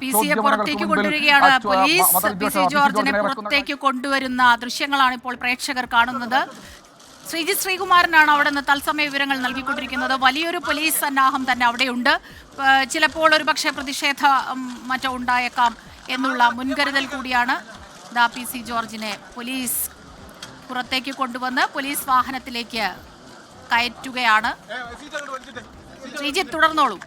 പിസിയെ പുറത്തേക്ക് കൊണ്ടുവരികയാണ് police. PC. ജോർജിനെ പുറത്തേക്ക് കൊണ്ടുവരുന്ന ദൃശ്യങ്ങളാണ് ഇപ്പോൾ പ്രേക്ഷകർ കാണുന്നത്. ശ്രീജിത്ത് ശ്രീകുമാരനാണ് അവിടെ നിന്ന് തത്സമയ വിവരങ്ങൾ നൽകിക്കൊണ്ടിരിക്കുന്നത്. വലിയൊരു പോലീസ് സന്നാഹം തന്നെ അവിടെയുണ്ട്. ചിലപ്പോൾ ഒരു പക്ഷേ പ്രതിഷേധ മറ്റോ ഉണ്ടായേക്കാം എന്നുള്ള മുൻകരുതൽ കൂടിയാണ് പി.സി. ജോർജിനെ പോലീസ് പുറത്തേക്ക് കൊണ്ടുവന്ന് പോലീസ് വാഹനത്തിലേക്ക് കയറ്റുകയാണ്. ശ്രീജിത്ത് തുടർന്നോളൂ.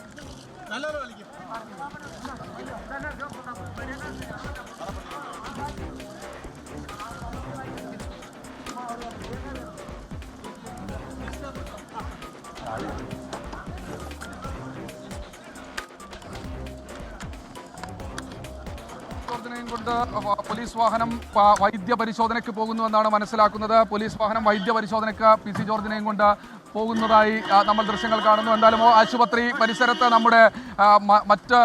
കൊണ്ട് പോലീസ് വാഹനം വൈദ്യ പരിശോധനയ്ക്ക് പോകുന്നുവെന്നാണ് മനസ്സിലാക്കുന്നത്. പോലീസ് വാഹനം വൈദ്യ പരിശോധനയ്ക്ക് പി.സി. ജോർജിനെയും കൊണ്ട് പോകുന്നതായി നമ്മൾ ദൃശ്യങ്ങൾ കാണുന്നു. എന്തായാലും ആശുപത്രി പരിസരത്ത് നമ്മുടെ മറ്റ്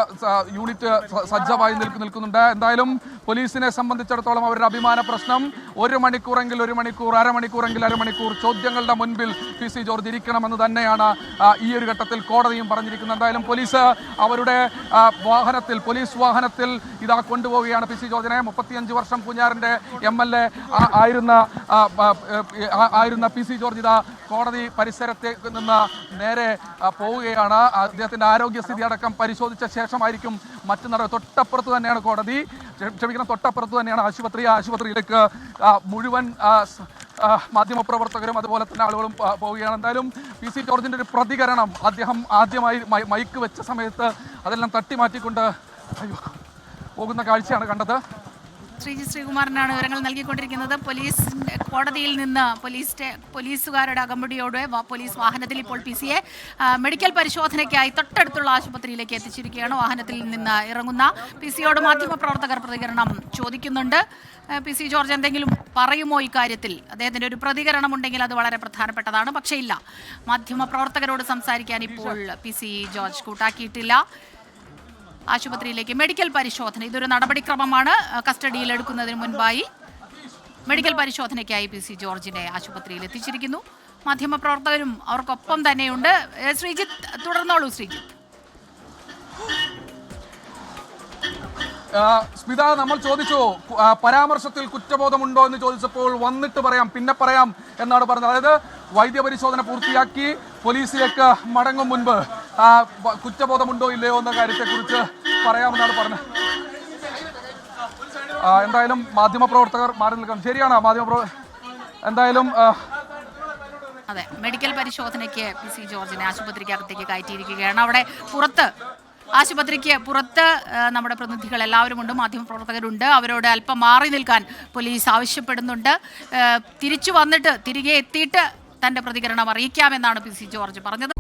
യൂണിറ്റ് സജ്ജമായി നിൽക്കുന്നുണ്ട്. എന്തായാലും പോലീസിനെ സംബന്ധിച്ചിടത്തോളം അവരുടെ അഭിമാന പ്രശ്നം 1 മണിക്കൂറെങ്കിൽ 1 മണിക്കൂർ, അരമണിക്കൂറെങ്കിൽ അരമണിക്കൂർ ചോദ്യങ്ങളുടെ മുൻപിൽ പി.സി. ജോർജ് ഇരിക്കണമെന്ന് തന്നെയാണ് ഈ ഒരു ഘട്ടത്തിൽ കോടതിയും പറഞ്ഞിരിക്കുന്നത്. എന്തായാലും പോലീസ് അവരുടെ വാഹനത്തിൽ, പോലീസ് വാഹനത്തിൽ ഇതാ കൊണ്ടുപോവുകയാണ് പി.സി. ജോർജിനെ. 35 വർഷം പൂഞ്ഞാറിന്റെ MLA ആയിരുന്ന പി.സി. ജോർജ് ഇതാ കോടതി പരിസരത്തേക്ക് നിന്ന് നേരെ പോവുകയാണ്. അദ്ദേഹത്തിന്റെ ആരോഗ്യസ്ഥിതി അടക്കം പരിശോധിച്ച ശേഷമായിരിക്കും മറ്റു നടപടി. തൊട്ടപ്പുറത്ത് തന്നെയാണ് കോടതി, ക്ഷമിക്കണം, തൊട്ടപ്പുറത്ത് തന്നെയാണ് ആശുപത്രി. ആശുപത്രിയിലേക്ക് മുഴുവൻ മാധ്യമപ്രവർത്തകരും അതുപോലെ തന്നെ ആളുകളും പോവുകയാണ്. എന്തായാലും പി.സി. ജോർജിന്റെ ഒരു പ്രതികരണം, അദ്ദേഹം ആദ്യമായി മൈക്ക് വെച്ച സമയത്ത് അതെല്ലാം തട്ടിമാറ്റിക്കൊണ്ട് പോകുന്ന കാഴ്ചയാണ് കണ്ടത്. ശ്രീജിത്ത് ശ്രീകുമാരനാണ് വിവരങ്ങൾ നൽകിക്കൊണ്ടിരിക്കുന്നത്. പോലീസ് കോടതിയിൽ നിന്ന് പോലീസുകാരുടെ അകമ്പടിയോടെ പോലീസ് വാഹനത്തിൽ ഇപ്പോൾ പി.സിയെ മെഡിക്കൽ പരിശോധനയ്ക്കായി തൊട്ടടുത്തുള്ള ആശുപത്രിയിലേക്ക് എത്തിച്ചിരിക്കുകയാണ്. വാഹനത്തിൽ നിന്ന് ഇറങ്ങുന്ന പി.സിയോട് മാധ്യമപ്രവർത്തകർ പ്രതികരണം ചോദിക്കുന്നുണ്ട്. പി.സി. ജോർജ് എന്തെങ്കിലും പറയുമോ ഇക്കാര്യത്തിൽ? അദ്ദേഹത്തിൻ്റെ ഒരു പ്രതികരണം ഉണ്ടെങ്കിൽ അത് വളരെ പ്രധാനപ്പെട്ടതാണ്. പക്ഷേ ഇല്ല, മാധ്യമപ്രവർത്തകരോട് സംസാരിക്കാൻ ഇപ്പോൾ പി.സി. ജോർജ് കൂട്ടാക്കിയിട്ടില്ല. ആശുപത്രിയിലേക്ക് മെഡിക്കൽ പരിശോധന, ഇതൊരു നടപടിക്രമമാണ്. കസ്റ്റഡിയിൽ എടുക്കുന്നതിന് മുൻപായി മെഡിക്കൽ പരിശോധനയ്ക്കായി പി.സി. ജോർജിനെ ആശുപത്രിയിൽ എത്തിച്ചിരിക്കുന്നു. മാധ്യമപ്രവർത്തകരും അവർക്കൊപ്പം തന്നെയുണ്ട്. ശ്രീജിത്ത് തുടർന്നോളൂ. ശ്രീജിത്ത്. സ്മിത, നമ്മൾ ചോദിച്ചു പരാമർശത്തിൽ കുറ്റബോധമുണ്ടോ എന്ന് ചോദിച്ചപ്പോൾ വന്നിട്ട് പറയാം, പിന്നെ പറയാം എന്നാണ് പറഞ്ഞത്. അതായത് വൈദ്യപരിശോധന പൂർത്തിയാക്കി പോലീസിലേക്ക് മടങ്ങും മുൻപ് കുറ്റബോധമുണ്ടോ ഇല്ലയോ എന്ന കാര്യത്തെക്കുറിച്ച് പറയാമെന്നാണ് പറഞ്ഞത്. എന്തായാലും മാധ്യമപ്രവർത്തകർ മാറി നിൽക്കണം. ശരിയാണ്, എന്തായാലും അതെ, മെഡിക്കൽ പരിശോധനയ്ക്ക് പി.സി. ജോർജിനെ ആശുപത്രിക്കകത്തേക്ക് കയറ്റിയിരിക്കുകയാണ്. അവിടെ ആശുപത്രിക്ക് പുറത്ത് നമ്മുടെ പ്രതിനിധികൾ എല്ലാവരും ഉണ്ട്, മാധ്യമപ്രവർത്തകരുണ്ട്. അവരോട് അല്പം മാറി നിൽക്കാൻ പോലീസ് ആവശ്യപ്പെടുന്നുണ്ട്. തിരിച്ചു വന്നിട്ട് തിരികെ എത്തിയിട്ട് തൻ്റെ പ്രതികരണം അറിയിക്കാമെന്നാണ് പി.സി. ജോർജ് പറഞ്ഞത്.